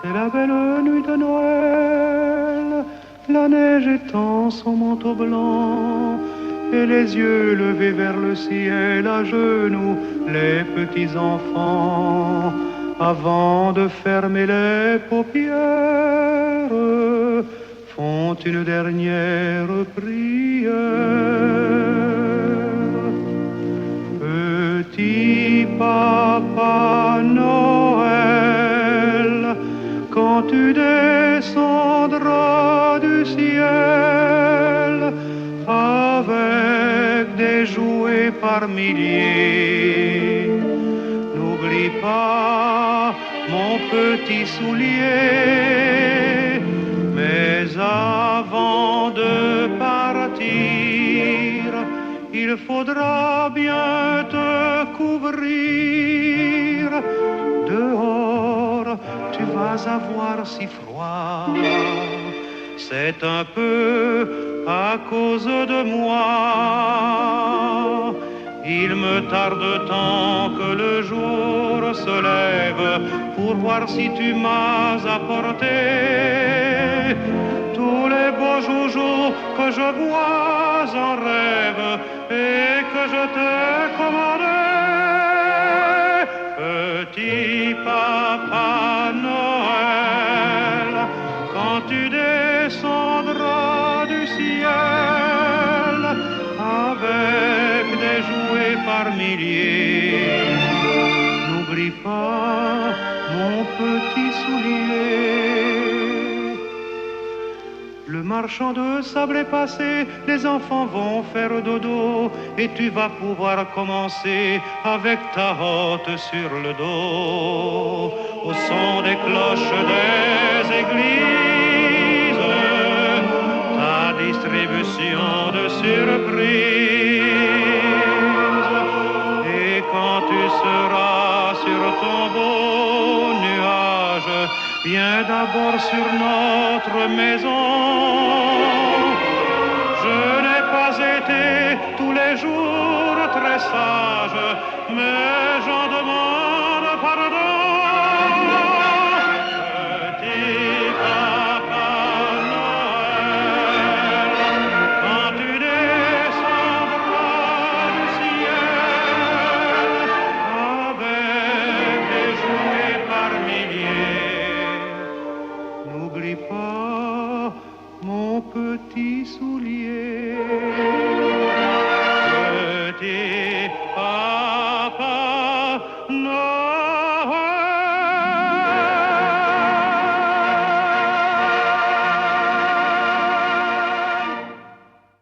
C'est la belle nuit de Noël, la neige étend son manteau blanc, et les yeux levés vers le ciel, à genoux, les petits enfants, avant de fermer les paupières, font une dernière prière. Petit papa Noël, quand tu descendras du ciel avec des jouets par milliers, n'oublie pas mon petit soulier. Mais avant de partir, il faudra bien te couvrir. Dehors, tu vas avoir si froid. C'est un peu à cause de moi. Il me tarde tant que le jour se lève pour voir si tu m'as apporté tous les beaux joujoux que je vois en rêve et que je t'ai commandé. Petit papa Noël, quand tu descendras du ciel avec des jouets par milliers, n'oublie pas mon petit soulier. Le marchand de sable est passé, les enfants vont faire dodo, et tu vas pouvoir commencer avec ta hotte sur le dos, au son des cloches des églises, ta distribution de surprises. Et quand tu seras sur ton beau nuage, viens d'abord sur notre maison. Je n'ai pas été tous les jours très sage, mais j'en demande